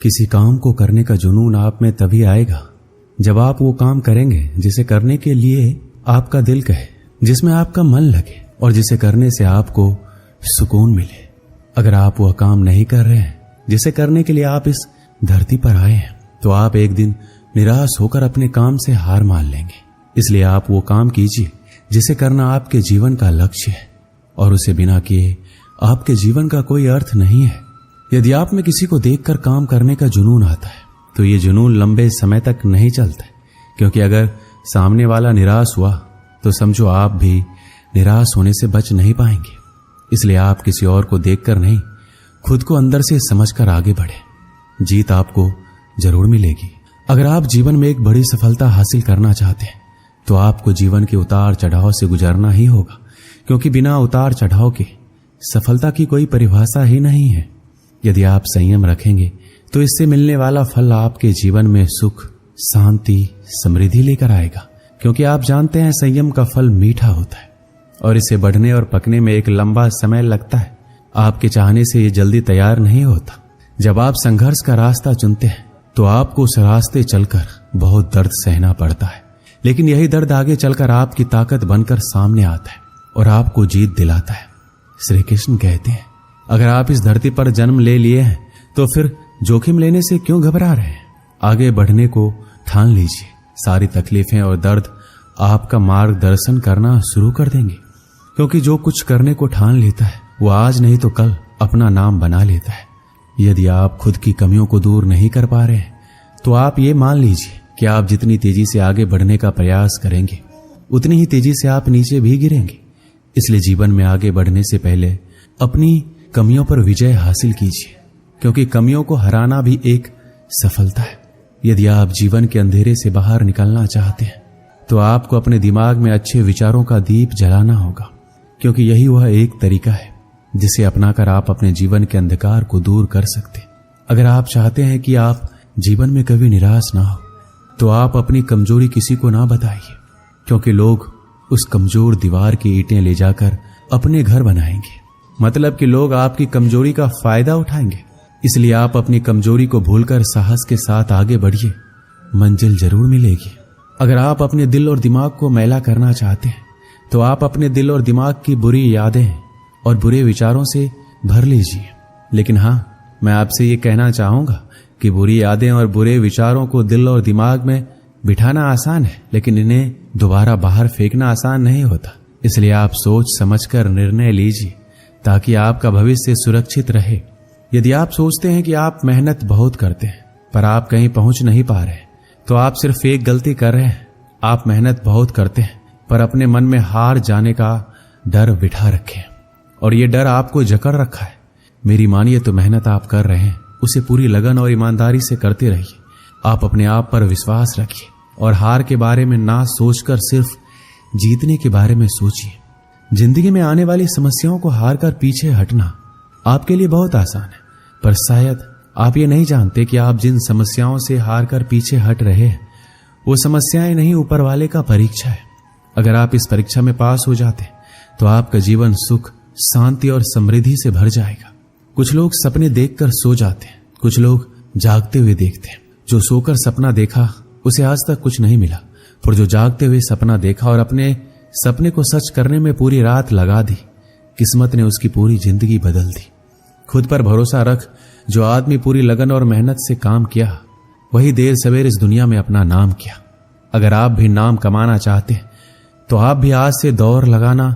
किसी काम को करने का जुनून आप में तभी आएगा जब आप वो काम करेंगे जिसे करने के लिए आपका दिल कहे, जिसमें आपका मन लगे और जिसे करने से आपको सुकून मिले। अगर आप वह काम नहीं कर रहे हैं जिसे करने के लिए आप इस धरती पर आए हैं, तो आप एक दिन निराश होकर अपने काम से हार मान लेंगे। इसलिए आप वो काम कीजिए जिसे करना आपके जीवन का लक्ष्य है, और उसे बिना किए आपके जीवन का कोई अर्थ नहीं है। यदि आप में किसी को देखकर काम करने का जुनून आता है, तो ये जुनून लंबे समय तक नहीं चलता है, क्योंकि अगर सामने वाला निराश हुआ तो समझो आप भी निराश होने से बच नहीं पाएंगे। इसलिए आप किसी और को देखकर नहीं, खुद को अंदर से समझकर आगे बढ़े। जीत आपको जरूर मिलेगी। अगर आप जीवन में एक बड़ी सफलता हासिल करना चाहते हैं, तो आपको जीवन के उतार चढ़ाव से गुजरना ही होगा, क्योंकि बिना उतार चढ़ाव के सफलता की कोई परिभाषा ही नहीं है। यदि आप संयम रखेंगे तो इससे मिलने वाला फल आपके जीवन में सुख, शांति, समृद्धि लेकर आएगा, क्योंकि आप जानते हैं संयम का फल मीठा होता है और इसे बढ़ने और पकने में एक लंबा समय लगता है। आपके चाहने से ये जल्दी तैयार नहीं होता। जब आप संघर्ष का रास्ता चुनते हैं तो आपको उस रास्ते चलकर बहुत दर्द सहना पड़ता है, लेकिन यही दर्द आगे चलकर आपकी ताकत बनकर सामने आता है और आपको जीत दिलाता है। श्री कृष्ण कहते हैं, अगर आप इस धरती पर जन्म ले लिए हैं तो फिर जोखिम लेने से क्यों घबरा रहे हैं? आगे बढ़ने को ठान लीजिए। सारी तकलीफें और दर्द आपका मार्गदर्शन करना शुरू कर देंगे, क्योंकि जो कुछ करने को ठान लेता है वो आज नहीं तो कल अपना नाम बना लेता है। यदि आप खुद की कमियों को दूर नहीं कर पा रहे हैं, तो आप ये मान लीजिए कि आप जितनी तेजी से आगे बढ़ने का प्रयास करेंगे, उतनी ही तेजी से आप नीचे भी गिरेंगे। इसलिए जीवन में आगे बढ़ने से पहले अपनी कमियों पर विजय हासिल कीजिए, क्योंकि कमियों को हराना भी एक सफलता है। यदि आप जीवन के अंधेरे से बाहर निकलना चाहते हैं, तो आपको अपने दिमाग में अच्छे विचारों का दीप जलाना होगा, क्योंकि यही वह एक तरीका है जिसे अपनाकर आप अपने जीवन के अंधकार को दूर कर सकते हैं। अगर आप चाहते हैं कि आप जीवन में कभी निराश ना हो, तो आप अपनी कमजोरी किसी को ना बताइए, क्योंकि लोग उस कमजोर दीवार की ईंटें ले जाकर अपने घर बनाएंगे। मतलब कि लोग आपकी कमजोरी का फायदा उठाएंगे। इसलिए आप अपनी कमजोरी को भूलकर साहस के साथ आगे बढ़िए, मंजिल जरूर मिलेगी। अगर आप अपने दिल और दिमाग को मैला करना चाहते हैं, तो आप अपने दिल और दिमाग की बुरी यादें और बुरे विचारों से भर लीजिए। लेकिन हाँ, मैं आपसे ये कहना चाहूंगा कि बुरी यादें और बुरे विचारों को दिल और दिमाग में बिठाना आसान है, लेकिन इन्हें दोबारा बाहर फेंकना आसान नहीं होता। इसलिए आप सोच समझकर निर्णय लीजिए, ताकि आपका भविष्य सुरक्षित रहे। यदि आप सोचते हैं कि आप मेहनत बहुत करते हैं पर आप कहीं पहुंच नहीं पा रहे, तो आप सिर्फ एक गलती कर रहे हैं। आप मेहनत बहुत करते हैं पर अपने मन में हार जाने का डर बिठा रखे, और ये डर आपको जकड़ रखा है। मेरी मानिए तो मेहनत आप कर रहे हैं, उसे पूरी लगन और ईमानदारी से करते रहिए। आप अपने आप पर विश्वास रखिए और हार के बारे में ना सोचकर सिर्फ जीतने के बारे में सोचिए। जिंदगी में आने वाली समस्याओं को हार कर पीछे हटना आपके लिए बहुत आसान है, पर शायद आप ये नहीं जानते कि आप जिन समस्याओं से हार कर पीछे हट रहे हैं, वो समस्याएं नहीं, ऊपर वाले का परीक्षा है। अगर आप इस परीक्षा में पास हो जाते हैं, तो आपका जीवन सुख, शांति और समृद्धि से भर जाएगा। कुछ लोग सपने देखकर सो जाते हैं, कुछ लोग जागते हुए देखते हैं। जो सोकर सपना देखा उसे आज तक कुछ नहीं मिला, पर जो जागते हुए सपना देखा और अपने सपने को सच करने में पूरी रात लगा दी, किस्मत ने उसकी पूरी जिंदगी बदल दी। खुद पर भरोसा रख। जो आदमी पूरी लगन और मेहनत से काम किया, वही देर सवेर इस दुनिया में अपना नाम किया। अगर आप भी नाम कमाना चाहते हैं, तो आप भी आज से दौड़ लगाना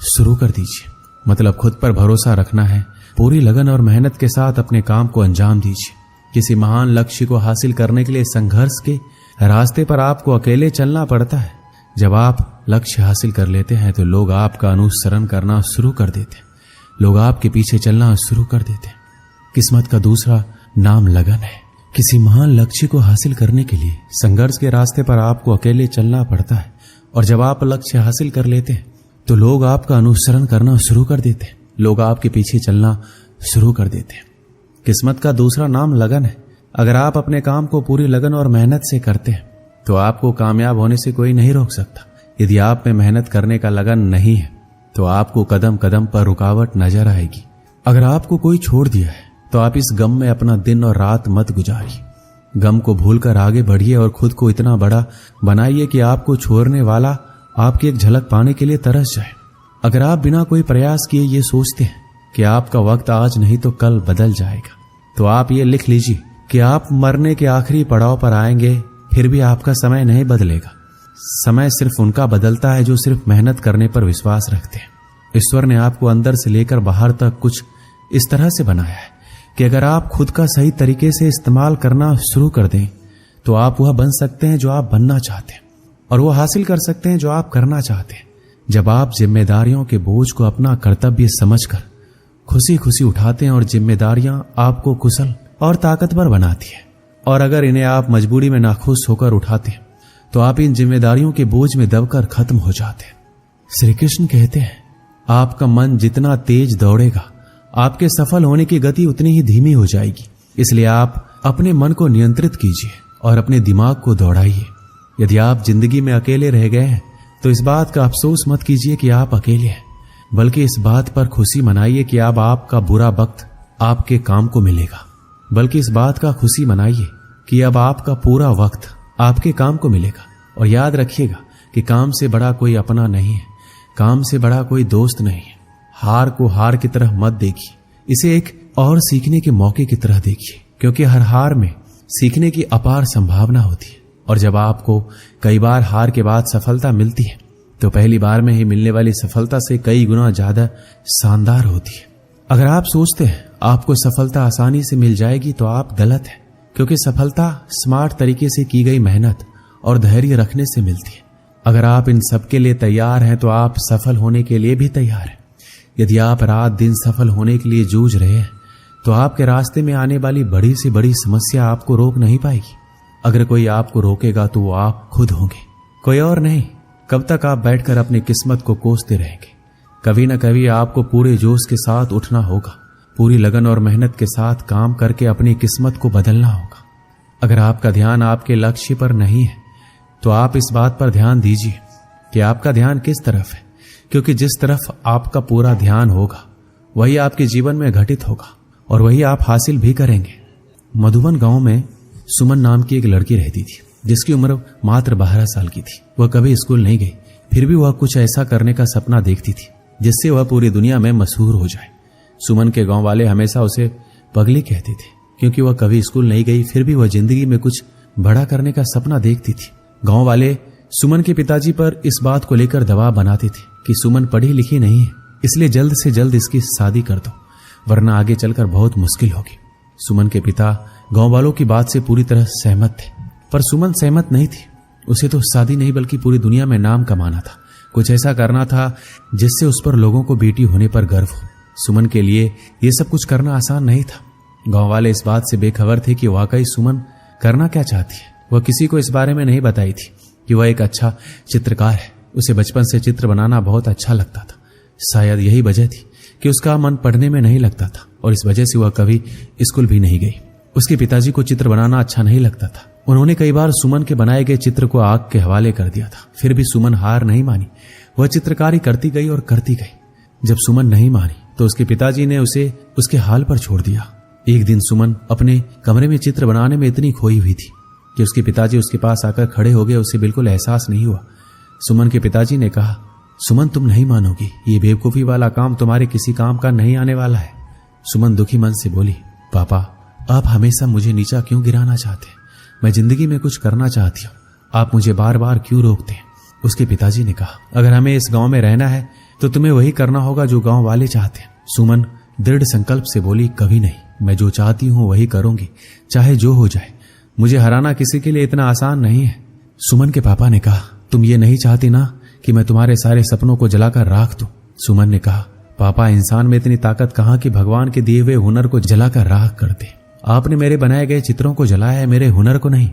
शुरू कर दीजिए। मतलब खुद पर भरोसा रखना है, पूरी लगन और मेहनत के साथ अपने काम को अंजाम दीजिए। किसी महान लक्ष्य को हासिल करने के लिए संघर्ष के रास्ते पर आपको अकेले चलना पड़ता है। जब आप लक्ष्य हासिल कर लेते हैं, तो लोग आपका अनुसरण करना शुरू कर देते हैं, लोग आपके पीछे चलना शुरू कर देते हैं। किस्मत का दूसरा नाम लगन है। किसी महान लक्ष्य को हासिल करने के लिए संघर्ष के रास्ते पर आपको अकेले चलना पड़ता है, और जब आप लक्ष्य हासिल कर लेते हैं, तो लोग आपका अनुसरण करना शुरू कर देते हैं, लोग आपके पीछे चलना शुरू कर देते हैं। किस्मत का दूसरा नाम लगन है। अगर आप अपने काम को पूरी लगन और मेहनत से करते हैं, तो आपको कामयाब होने से कोई नहीं रोक सकता। यदि आप में मेहनत करने का लगन नहीं है, तो आपको कदम कदम पर रुकावट नजर आएगी। अगर आपको कोई छोड़ दिया है, तो आप इस गम में अपना दिन और रात मत गुजारिए। गम को भूलकर आगे बढ़िए और खुद को इतना बड़ा बनाइए कि आपको छोड़ने वाला आपकी एक झलक पाने के लिए तरस जाए। अगर आप बिना कोई प्रयास किए ये सोचते हैं कि आपका वक्त आज नहीं तो कल बदल जाएगा, तो आप ये लिख लीजिए कि आप मरने के आखिरी पड़ाव पर आएंगे, फिर भी आपका समय नहीं बदलेगा। समय सिर्फ उनका बदलता है जो सिर्फ मेहनत करने पर विश्वास रखते हैं। ईश्वर ने आपको अंदर से लेकर बाहर तक कुछ इस तरह से बनाया है कि अगर आप खुद का सही तरीके से इस्तेमाल करना शुरू कर दें तो आप वह बन सकते हैं जो आप बनना चाहते हैं, और वह हासिल कर सकते हैं जो आप करना चाहते हैं। जब आप जिम्मेदारियों के बोझ को अपना कर्तव्य समझकर खुशी खुशी उठाते हैं और जिम्मेदारियां आपको कुशल और ताकतवर बनाती है, और अगर इन्हें आप मजबूरी में नाखुश होकर उठाते हैं तो आप इन जिम्मेदारियों के बोझ में दबकर खत्म हो जाते हैं। श्री कृष्ण कहते हैं, आपका मन जितना तेज दौड़ेगा आपके सफल होने की गति उतनी ही धीमी हो जाएगी। इसलिए आप अपने मन को नियंत्रित कीजिए और अपने दिमाग को दौड़ाइए। यदि आप जिंदगी में अकेले रह गए हैं तो इस बात का अफसोस मत कीजिए कि आप अकेले हैं, बल्कि इस बात पर खुशी मनाइए कि अब आपका बुरा वक्त आपके काम को मिलेगा। बल्कि इस बात का खुशी मनाइए कि अब आपका पूरा वक्त आपके काम को मिलेगा। और याद रखिएगा कि काम से बड़ा कोई अपना नहीं है, काम से बड़ा कोई दोस्त नहीं है। हार को हार की तरह मत देखिए, इसे एक और सीखने के मौके की तरह देखिए, क्योंकि हर हार में सीखने की अपार संभावना होती है। और जब आपको कई बार हार के बाद सफलता मिलती है तो पहली बार में ही मिलने वाली सफलता से कई गुना ज्यादा शानदार होती है। अगर आप सोचते हैं आपको सफलता आसानी से मिल जाएगी तो आप गलत हैं, क्योंकि सफलता स्मार्ट तरीके से की गई मेहनत और धैर्य रखने से मिलती है। अगर आप इन सब के लिए तैयार हैं तो आप सफल होने के लिए भी तैयार हैं। यदि आप रात दिन सफल होने के लिए जूझ रहे हैं तो आपके रास्ते में आने वाली बड़ी से बड़ी समस्या आपको रोक नहीं पाएगी। अगर कोई आपको रोकेगा तो वो आप खुद होंगे, कोई और नहीं। कब तक आप बैठकर अपनी किस्मत को कोसते रहेंगे? कभी न कभी आपको पूरे जोश के साथ उठना होगा, पूरी लगन और मेहनत के साथ काम करके अपनी किस्मत को बदलना होगा। अगर आपका ध्यान आपके लक्ष्य पर नहीं है तो आप इस बात पर ध्यान दीजिए कि आपका ध्यान किस तरफ है, क्योंकि जिस तरफ आपका पूरा ध्यान होगा वही आपके जीवन में घटित होगा और वही आप हासिल भी करेंगे। मधुबन गांव में सुमन नाम की एक लड़की रहती थी जिसकी उम्र मात्र 12 साल की थी। वह कभी स्कूल नहीं गई, फिर भी वह कुछ ऐसा करने का सपना देखती थी जिससे वह पूरी दुनिया में मशहूर हो जाए। सुमन के गांव वाले हमेशा उसे पगली कहते थे, क्योंकि वह कभी स्कूल नहीं गई फिर भी वह जिंदगी में कुछ बड़ा करने का सपना देखती थी। गांव वाले सुमन के पिताजी पर इस बात को लेकर दबाव बनाते थे कि सुमन पढ़ी लिखी नहीं है, इसलिए जल्द से जल्द इसकी शादी कर दो, वरना आगे चलकर बहुत मुश्किल होगी। सुमन के पिता गांव वालों की बात से पूरी तरह सहमत थे, पर सुमन सहमत नहीं थी। उसे तो शादी नहीं बल्कि पूरी दुनिया में नाम कमाना था, कुछ ऐसा करना था जिससे उस पर लोगों को बेटी होने पर गर्व हो। सुमन के लिए यह सब कुछ करना आसान नहीं था। गांव वाले इस बात से बेखबर थे कि वाकई सुमन करना क्या चाहती है। वह किसी को इस बारे में नहीं बताई थी कि वह एक अच्छा चित्रकार है। उसे बचपन से चित्र बनाना बहुत अच्छा लगता था। शायद यही वजह थी कि उसका मन पढ़ने में नहीं लगता था और इस वजह से वह कभी स्कूल भी नहीं गई। उसके पिताजी को चित्र बनाना अच्छा नहीं लगता था। उन्होंने कई बार सुमन के बनाए गए चित्र को आग के हवाले कर दिया था, फिर भी सुमन हार नहीं मानी। वह चित्रकारी करती गई और करती गई। जब सुमन नहीं मानी तो उसके पिताजी ने उसे उसके हाल पर छोड़ दिया। एक दिन सुमन अपने कमरे में चित्र बनाने में इतनी खोई हुई थी कि उसके पिताजी उसके पास आकर खड़े हो गए। उसे बिल्कुल एहसास नहीं हुआ। सुमन के पिताजी ने कहा, सुमन तुम नहीं मानोगी, ये बेवकूफी वाला काम तुम्हारे किसी काम का नहीं आने वाला है। सुमन दुखी मन से बोली, पापा आप हमेशा मुझे नीचा क्यों गिराना चाहते हैं? मैं जिंदगी में कुछ करना चाहती हूँ, आप मुझे बार बार क्यों रोकते हैं? उसके पिताजी ने कहा, अगर हमें इस गांव में रहना है तो तुम्हें वही करना होगा जो गांव वाले चाहते हैं। सुमन दृढ़ संकल्प से बोली, कभी नहीं, मैं जो चाहती हूँ वही करूंगी, चाहे जो हो जाए। मुझे हराना किसी के लिए इतना आसान नहीं है। सुमन के पापा ने कहा, तुम ये नहीं चाहती ना कि मैं तुम्हारे सारे सपनों को जलाकर राख दूं? सुमन ने कहा, पापा इंसान में इतनी ताकत कहाँ कि भगवान के दिए हुए हुनर को जलाकर राख कर दे। आपने मेरे बनाए गए चित्रों को जलाया है, मेरे हुनर को नहीं।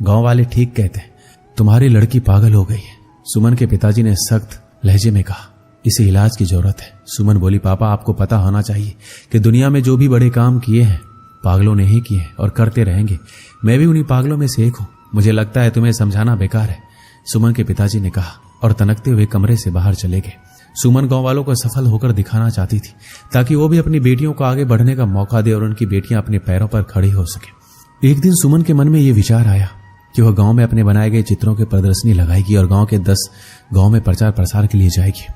गांव वाले ठीक कहते हैं, तुम्हारी लड़की पागल हो गई है। सुमन के पिताजी ने सख्त लहजे में कहा, इसे इलाज की जरूरत है। सुमन बोली, पापा आपको पता होना चाहिए कि दुनिया में जो भी बड़े काम किए हैं पागलों ने ही किए और करते रहेंगे। मैं भी उन्हीं पागलों में से एक हूं। मुझे लगता है तुम्हें समझाना बेकार है। सुमन के पिताजी ने कहा और तनकते हुए कमरे से बाहर चले गए। सुमन गांव वालों को सफल होकर दिखाना चाहती थी ताकि वो भी अपनी बेटियों को आगे बढ़ने का मौका दे और उनकी बेटियां अपने पैरों पर खड़ी हो सके। एक दिन सुमन के मन में ये विचार आया कि वह गांव में अपने बनाए गए चित्रों की प्रदर्शनी लगाएगी और गांव के 10 गांव में प्रचार प्रसार के लिए जाएगी।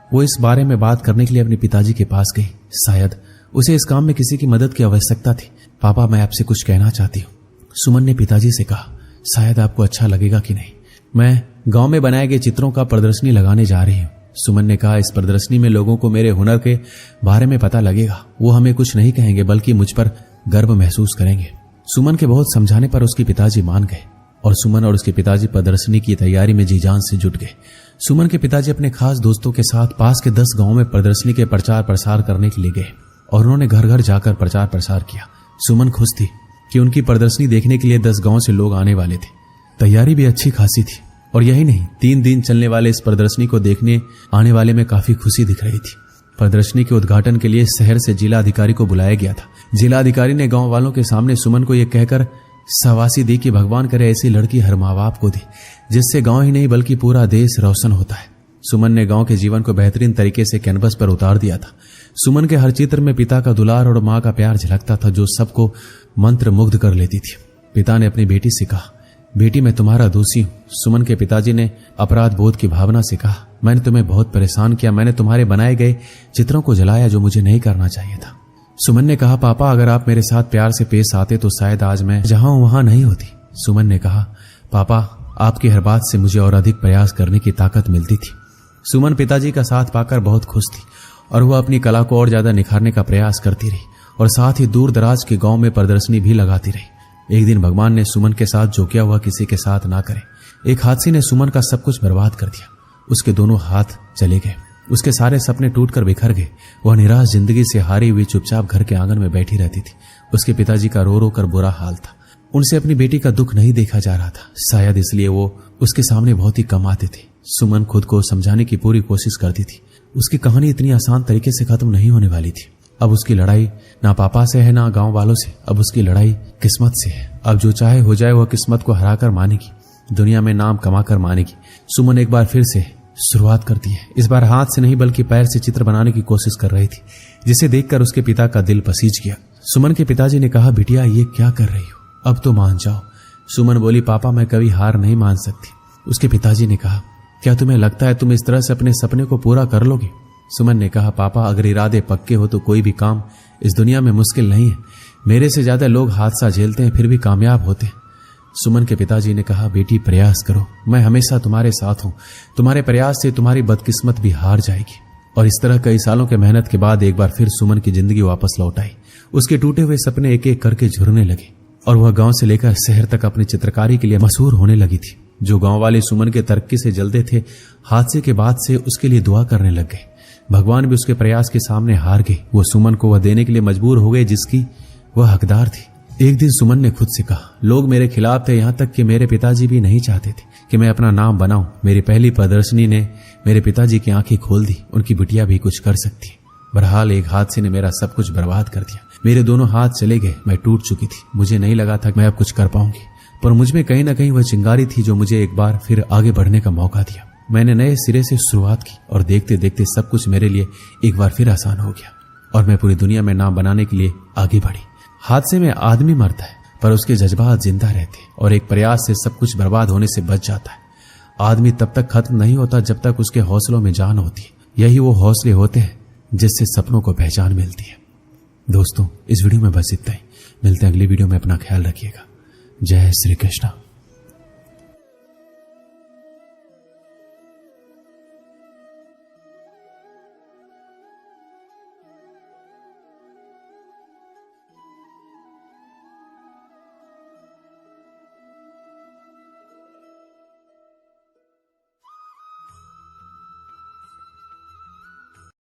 वो इस बारे में बात करने के लिए अपने पिताजी के पास गई। शायद उसे इस काम में किसी की मदद की आवश्यकता थी। पापा, मैं आपसे कुछ कहना चाहती हूँ, सुमन ने पिताजी से कहा। शायद आपको अच्छा लगेगा कि नहीं, मैं गांव में बनाए गए चित्रों का प्रदर्शनी लगाने जा रही हूँ। सुमन ने कहा, इस प्रदर्शनी में लोगों को मेरे हुनर के बारे में पता लगेगा। वो हमें कुछ नहीं कहेंगे बल्कि मुझ पर गर्व महसूस करेंगे। सुमन के बहुत समझाने पर उसके पिताजी मान गए और सुमन और उसके पिताजी प्रदर्शनी की तैयारी में जी जान से जुट गए। सुमन के पिताजी अपने खास दोस्तों के साथ पास के 10 गांवों में प्रदर्शनी के प्रचार प्रसार करने के लिए गए और उन्होंने घर घर जाकर प्रचार प्रसार किया। सुमन खुश थी कि उनकी प्रदर्शनी देखने के लिए 10 गांव से लोग आने वाले थे। तैयारी भी अच्छी खासी थी और यही नहीं, 3 दिन चलने वाले इस प्रदर्शनी को देखने आने वाले में काफी खुशी दिख रही थी। प्रदर्शनी के उद्घाटन के लिए शहर से जिला अधिकारी को बुलाया गया था। जिला अधिकारी ने गांव वालों के सामने सुमन को यह कहकर शाबाशी दी कि भगवान करे ऐसी लड़की हर माँ बाप को दे जिससे गांव ही नहीं बल्कि पूरा देश रोशन होता है। सुमन ने गांव के जीवन को बेहतरीन तरीके से कैनवस पर उतार दिया था। सुमन के हर चित्र में पिता का दुलार और माँ का प्यार झलकता था जो सबको मंत्र मुग्ध कर लेती थी। पिता ने अपनी बेटी से कहा, बेटी मैं तुम्हारा दोषी हूं। सुमन के पिताजी ने अपराध बोध की भावना से कहा, मैंने तुम्हें बहुत परेशान किया, मैंने तुम्हारे बनाए गए चित्रों को जलाया जो मुझे नहीं करना चाहिए था। सुमन ने कहा, पापा अगर आप मेरे साथ प्यार से पेश आते तो शायद आज मैं जहां हूं वहां नहीं होती। सुमन ने कहा, पापा आपकी हर बात से मुझे और अधिक प्रयास करने की ताकत मिलती थी। सुमन पिताजी का साथ पाकर बहुत खुश थी और वह अपनी कला को और ज्यादा निखारने का प्रयास करती रही और साथ ही दूर दराज के गांव में प्रदर्शनी भी लगाती रही। एक दिन भगवान ने सुमन के साथ जो किया हुआ किसी के साथ ना करे। एक हादसे ने सुमन का सब कुछ बर्बाद कर दिया। उसके दोनों हाथ चले गए, उसके सारे सपने टूटकर बिखर गए। वह निराश जिंदगी से हारी हुई चुपचाप घर के आंगन में बैठी रहती थी। उसके पिताजी का रो रो कर बुरा हाल था। उनसे अपनी बेटी का दुख नहीं देखा जा रहा था, शायद इसलिए वो उसके सामने बहुत ही कम आते थे। सुमन खुद को समझाने की पूरी कोशिश करती थी। उसकी कहानी इतनी आसान तरीके से खत्म नहीं होने वाली थी। अब उसकी लड़ाई ना पापा से है ना गांव वालों से, अब उसकी लड़ाई किस्मत से है। अब जो चाहे हो जाए वह किस्मत को हराकर मानेगी, दुनिया में नाम कमाकर मानेगी। सुमन एक बार फिर से शुरुआत करती है। इस बार हाथ से नहीं बल्कि पैर से चित्र बनाने की कोशिश कर रही थी, जिसे देखकर उसके पिता का दिल पसीज गया। सुमन के पिताजी ने कहा, बिटिया ये क्या कर रही हो, अब तो मान जाओ। सुमन बोली, पापा मैं कभी हार नहीं मान सकती। उसके पिताजी ने कहा, क्या तुम्हें लगता है तुम इस तरह से अपने सपने को पूरा कर लोगे? सुमन ने कहा, पापा अगर इरादे पक्के हो तो कोई भी काम इस दुनिया में मुश्किल नहीं है। मेरे से ज्यादा लोग हादसा झेलते हैं फिर भी कामयाब होते हैं। सुमन के पिताजी ने कहा, बेटी प्रयास करो, मैं हमेशा तुम्हारे साथ हूं। तुम्हारे प्रयास से तुम्हारी बदकिस्मत भी हार जाएगी। और इस तरह कई सालों के मेहनत के बाद एक बार फिर सुमन की जिंदगी वापस लौट आई। उसके टूटे हुए सपने एक एक करके झुरने लगे और वह गांव से लेकर शहर तक अपनी चित्रकारी के लिए मशहूर होने लगी थी। जो गांव वाले सुमन के तरक्की से जलते थे, हादसे के बाद से उसके लिए दुआ करने लग गए। भगवान भी उसके प्रयास के सामने हार गए। वो सुमन को वह देने के लिए मजबूर हो गए जिसकी वह हकदार थी। एक दिन सुमन ने खुद से कहा, लोग मेरे खिलाफ थे, यहां तक कि मेरे पिताजी भी नहीं चाहते थे कि मैं अपना नाम बनाऊं। मेरी पहली प्रदर्शनी ने मेरे पिताजी की आंखें खोल दी। उनकी बिटिया भी कुछ कर सकती है। बहरहाल एक हादसे ने मेरा सब कुछ बर्बाद कर दिया। मेरे दोनों हाथ चले गए, मैं टूट चुकी थी। मुझे नहीं लगा था कि मैं अब कुछ कर पाऊंगी, पर मुझमें कहीं ना कहीं वह चिंगारी थी जो मुझे एक बार फिर आगे बढ़ने का मौका दिया। मैंने नए सिरे से शुरुआत की और देखते देखते सब कुछ मेरे लिए एक बार फिर आसान हो गया और मैं पूरी दुनिया में नाम बनाने के लिए आगे बढ़ी। हादसे में आदमी मरता है पर उसके जज्बात जिंदा रहते हैं और एक प्रयास से सब कुछ बर्बाद होने से बच जाता है। आदमी तब तक खत्म नहीं होता जब तक उसके हौसलों में जान होती है। यही वो हौसले होते हैं जिससे सपनों को पहचान मिलती है। दोस्तों इस वीडियो में बस इतना ही। मिलते हैं अगली वीडियो में। अपना ख्याल रखिएगा। जय श्री कृष्ण।